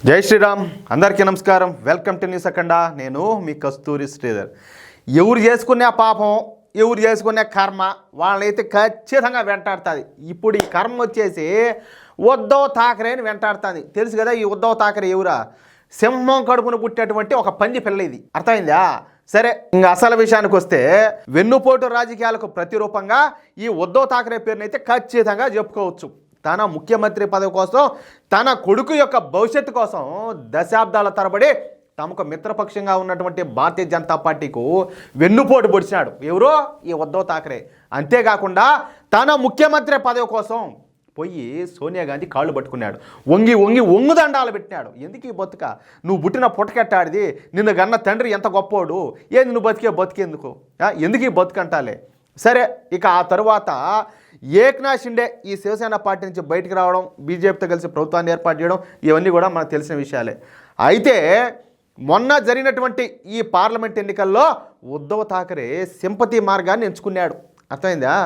జై శ్రీరామ్. అందరికీ నమస్కారం. వెల్కమ్ టు న్యూస్ అఖండ. నేను మీ కస్తూరి శ్రీధర్. ఎవరు చేసుకునే పాపం, ఎవరు చేసుకునే కర్మ వాళ్ళైతే ఖచ్చితంగా వెంటాడుతుంది. ఇప్పుడు ఈ కర్మ వచ్చేసి ఉద్ధవ్ ఠాక్రేని వెంటాడుతుంది. తెలుసు కదా ఈ ఉద్ధవ్ ఠాక్రే ఎవరా? సింహం కడుపును పుట్టేటువంటి ఒక పంది పిల్ల. ఇది అర్థమైందా? సరే, ఇంకా అసలు విషయానికి వస్తే వెన్నుపోటు రాజకీయాలకు ప్రతిరూపంగా ఈ ఉద్ధవ్ ఠాక్రే పేరునైతే ఖచ్చితంగా చెప్పుకోవచ్చు. తన ముఖ్యమంత్రి పదవి కోసం, తన కొడుకు యొక్క భవిష్యత్తు కోసం దశాబ్దాల తరబడి తమకు మిత్రపక్షంగా ఉన్నటువంటి భారతీయ జనతా పార్టీకు వెన్నుపోటు పొడిచినాడు. ఎవరో? ఈ ఉద్ధవ్ ఠాక్రే. అంతేకాకుండా తన ముఖ్యమంత్రి పదవి కోసం పోయి సోనియా గాంధీ కాళ్ళు పట్టుకున్నాడు. ఒంగు దండాలు పెట్టినాడు. ఎందుకు ఈ బతుక? నువ్వు పుట్టిన పుట్టకెట్టాడిది, నిన్ను గన్న తండ్రి ఎంత గొప్పోడు, ఏంది నువ్వు బతికేందుకు? ఎందుకు ఈ బతుకంటాలే? సరే, ఇక ఆ తరువాత ఏక్నాథ్ షిండే ఈ శివసేన పార్టీ నుంచి బయటికి రావడం, బీజేపీతో కలిసి ప్రభుత్వాన్ని ఏర్పాటు చేయడం, ఇవన్నీ కూడా మనకు తెలిసిన విషయాలే. అయితే మొన్న జరిగినటువంటి ఈ పార్లమెంట్ ఎన్నికల్లో ఉద్ధవ్ ఠాక్రే సింపతి మార్గాన్ని ఎంచుకున్నాడు. అర్థమైందా?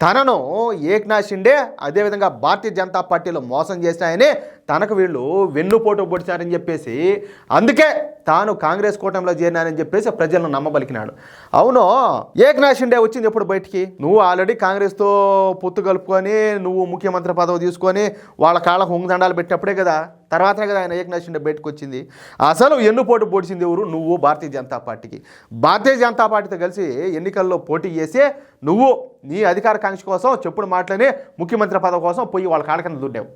తనను ఏక్నాథ్ షిండే అదేవిధంగా భారతీయ జనతా పార్టీలో మోసం చేసినాయని తనకు వీళ్ళు వెన్నుపోటు పొడిచారని చెప్పేసి, అందుకే తాను కాంగ్రెస్ కూటమిలో చేరినానని చెప్పేసి ప్రజలను నమ్మబలికినాడు. అవును, ఏక్నాథ్ షిండే వచ్చింది ఎప్పుడు బయటికి? నువ్వు ఆల్రెడీ కాంగ్రెస్తో పొత్తు కలుపుకొని నువ్వు ముఖ్యమంత్రి పదవి తీసుకొని వాళ్ళ కాళ్ళకు ఉంగదండాలు పెట్టినప్పుడే కదా, తర్వాతనే కదా ఆయన ఏక్నాథ్ షిండే బయటకు వచ్చింది. అసలు ఎన్నుపోటు పొడిచింది ఎవరు? నువ్వు భారతీయ జనతా పార్టీకి. భారతీయ జనతా పార్టీతో కలిసి ఎన్నికల్లో పోటీ చేసి నువ్వు నీ అధికార కాంక్ష కోసం చెప్పుడు మాటలని ముఖ్యమంత్రి పదవి కోసం పోయి వాళ్ళ కాళ్ళ కింద దుడ్డావు.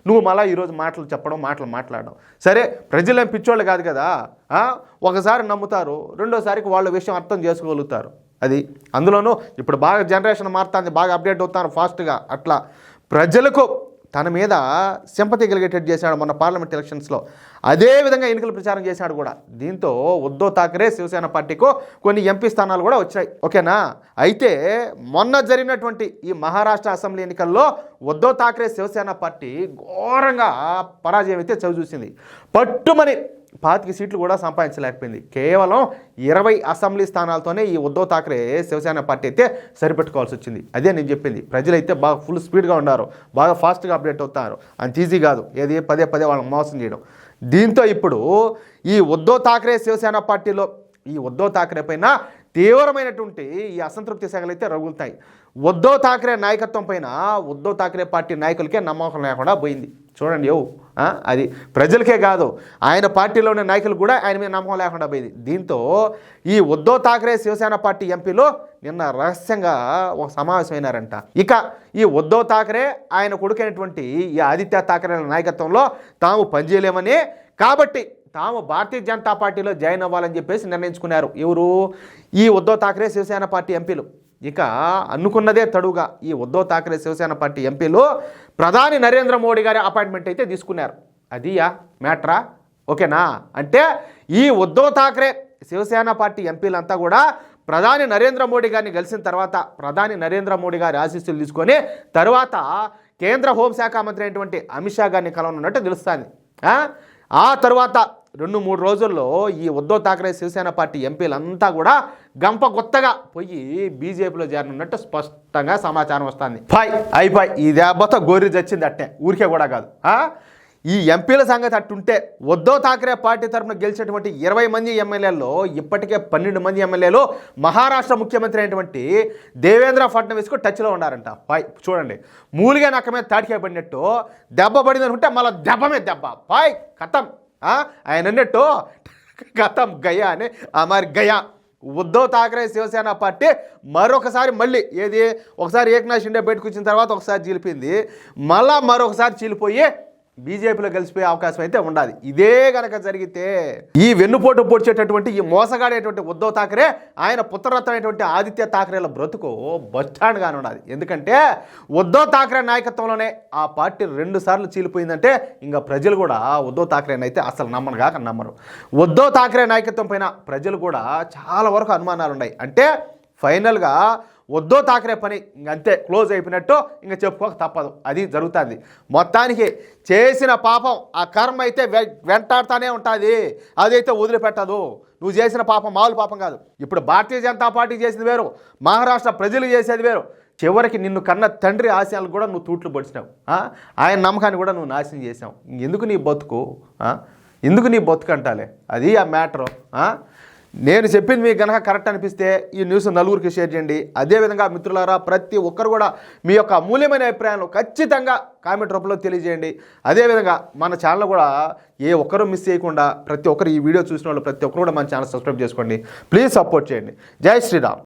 నువ్వు మళ్ళీ ఈరోజు మాటలు చెప్పడం, మాట్లాడడం. సరే, ప్రజలేం పిచ్చోళ్ళు కాదు కదా. ఒకసారి నమ్ముతారు, రెండోసారికి వాళ్ళ విషయం అర్థం చేసుకోగలుగుతారు. అది అందులోనూ ఇప్పుడు బాగా జనరేషన్ మారుతుంది, బాగా అప్డేట్ అవుతారు ఫాస్ట్గా. అట్లా ప్రజలకు తన మీద సింపతి కలిగేటట్టు చేశాడు మొన్న పార్లమెంట్ ఎలక్షన్స్లో. అదేవిధంగా ఎన్నికల ప్రచారం చేశాడు కూడా. దీంతో ఉద్ధవ్ ఠాక్రే శివసేన పార్టీకు కొన్ని ఎంపీ స్థానాలు కూడా వచ్చాయి. ఓకేనా? అయితే మొన్న జరిగినటువంటి ఈ మహారాష్ట్ర అసెంబ్లీ ఎన్నికల్లో ఉద్ధవ్ ఠాక్రే శివసేన పార్టీ ఘోరంగా పరాజయం అయితే చవిచూసింది. పట్టుమని 25 సీట్లు కూడా సంపాదించలేకపోయింది. కేవలం 20 అసెంబ్లీ స్థానాలతోనే ఈ ఉద్ధవ్ ఠాక్రే శివసేన పార్టీ అయితే సరిపెట్టుకోవాల్సి వచ్చింది. అదే నేను చెప్పింది. ప్రజలైతే బాగా ఫుల్ స్పీడ్గా ఉన్నారు, బాగా ఫాస్ట్గా అప్డేట్ అవుతున్నారు. అంత ఈజీ కాదు ఏది పదే వాళ్ళని మోసం చేయడం. దీంతో ఇప్పుడు ఈ ఉద్ధవ్ ఠాక్రే శివసేన పార్టీలో ఈ ఉద్ధవ్ ఠాక్రే పైన తీవ్రమైనటువంటి ఈ అసంతృప్తి సెగలైతే రగులుతాయి. ఉద్ధవ్ ఠాక్రే నాయకత్వం పైన ఉద్ధవ్ ఠాక్రే పార్టీ నాయకులకే నమ్మకం లేకుండా పోయింది. చూడండి, అది ప్రజలకే కాదు, ఆయన పార్టీలో ఉన్న నాయకులు కూడా ఆయన మీద నమ్మకం లేకుండా పోయింది. దీంతో ఈ ఉద్ధవ్ ఠాక్రే శివసేన పార్టీ ఎంపీలు నిన్న రహస్యంగా ఒక సమావేశం అయినారంట. ఇక ఈ ఉద్ధవ్ ఠాక్రే ఆయన కొడుకైనటువంటి ఈ ఆదిత్య ఠాక్రే నాయకత్వంలో తాము పనిచేయలేమని, కాబట్టి తాము భారతీయ జనతా పార్టీలో జాయిన్ అవ్వాలని చెప్పేసి నిర్ణయించుకున్నారు. ఎవరు? ఈ ఉద్ధవ్ ఠాక్రే శివసేన పార్టీ ఎంపీలు. ఇక అనుకున్నదే తడుగా ఈ ఉద్ధవ్ ఠాక్రే శివసేన పార్టీ ఎంపీలు ప్రధాని నరేంద్ర మోడీ గారి అపాయింట్మెంట్ అయితే తీసుకున్నారు. అదియా మ్యాటరా? ఓకేనా? అంటే ఈ ఉద్ధవ్ ఠాక్రే శివసేన పార్టీ ఎంపీలంతా కూడా ప్రధాని నరేంద్ర మోడీ గారిని కలిసిన తర్వాత ప్రధాని నరేంద్ర మోడీ గారి ఆశీస్సులు తీసుకొని తర్వాత కేంద్ర హోంశాఖ మంత్రి అయినటువంటి అమిత్ షా గారిని కలవనున్నట్టు తెలుస్తుంది. ఆ తర్వాత 2-3 రోజుల్లో ఈ ఉద్ధవ్ ఠాక్రే శివసేన పార్టీ ఎంపీలంతా కూడా గంప కొత్తగా పోయి బీజేపీలో చేరనున్నట్టు స్పష్టంగా సమాచారం వస్తుంది. అయిపోయి ఈ దెబ్బతో గోరి చచ్చింది. అట్టే ఊరికే కూడా కాదు. ఈ ఎంపీల సంగతి అట్టుంటే ఉద్ధవ్ ఠాక్రే పార్టీ తరఫున గెలిచినటువంటి 20 మంది ఎమ్మెల్యేల్లో ఇప్పటికే 12 మంది ఎమ్మెల్యేలు మహారాష్ట్ర ముఖ్యమంత్రి అయినటువంటి దేవేంద్ర ఫడ్నవీస్కు టచ్లో ఉన్నారంట. చూడండి, మూలిగా నక్క మీద తాటికాయ పడినట్టు దెబ్బ పడింది అనుకుంటే మళ్ళీ దెబ్బ మీద దెబ్బ. కథం. ఆయన అన్నట్టు కథం గయా అని మరి గయా. ఉద్ధవ్ ఠాక్రే శివసేన పార్టీ మరొకసారి మళ్ళీ ఏది ఒకసారి ఏక్నాథ్ షిండే బయటకు వచ్చిన తర్వాత ఒకసారి చీలిపోయింది, మళ్ళా మరొకసారి చీలిపోయి బీజేపీలో కలిసిపోయే అవకాశం అయితే ఉండాలి. ఇదే కనుక జరిగితే ఈ వెన్నుపోటు పొడిచేటటువంటి ఈ మోసగాడేటువంటి ఉద్ధవ్ ఠాక్రే ఆయన పుత్రరత్న అయినటువంటి ఆదిత్య ఠాక్రేల బ్రతుకు బస్టాండ్గానే ఉండాలి. ఎందుకంటే ఉద్ధవ్ ఠాక్రే నాయకత్వంలోనే ఆ పార్టీ 2 సార్లు చీలిపోయిందంటే ఇంకా ప్రజలు కూడా ఉద్ధవ్ ఠాక్రేని అయితే అసలు నమ్మరు. ఉద్ధవ్ ఠాక్రే నాయకత్వం పైన ప్రజలు కూడా చాలా వరకు అనుమానాలు ఉన్నాయి. అంటే ఫైనల్గా ఉద్ధవ్ ఠాక్రే పని ఇంకంతే క్లోజ్ అయిపోయినట్టు ఇంకా చెప్పుకోక తప్పదు. అది జరుగుతుంది. మొత్తానికి చేసిన పాపం ఆ కర్మ అయితే వెంటాడుతూనే ఉంటుంది, అదైతే వదిలిపెట్టదు. నువ్వు చేసిన పాపం మామూలు పాపం కాదు. ఇప్పుడు భారతీయ జనతా పార్టీ చేసింది వేరు, మహారాష్ట్ర ప్రజలు చేసేది వేరు. చివరికి నిన్ను కన్న తండ్రి ఆశయాలు కూడా నువ్వు తూట్లు పొడిచినావు. ఆయన నమ్మకాన్ని కూడా నువ్వు నాశనం చేసావు. ఎందుకు నీ బతుకు? ఎందుకు నీ బతుకు అంటాలే, అది ఆ మ్యాటరు. నేను చెప్పింది మీకు కనుక కరెక్ట్ అనిపిస్తే ఈ న్యూస్ నలుగురికి షేర్ చేయండి. అదేవిధంగా మిత్రులారా, ప్రతి ఒక్కరు కూడా మీ యొక్క అమూల్యమైన అభిప్రాయాలు ఖచ్చితంగా కామెంట్ రూపంలో తెలియజేయండి. అదేవిధంగా మన ఛానల్ కూడా ఏ ఒక్కరూ మిస్ చేయకుండా ప్రతి ఒక్కరు ఈ వీడియో చూసిన వాళ్ళు ప్రతి ఒక్కరు కూడా మన ఛానల్ సబ్స్క్రైబ్ చేసుకోండి. ప్లీజ్ సపోర్ట్ చేయండి. జై శ్రీరామ్.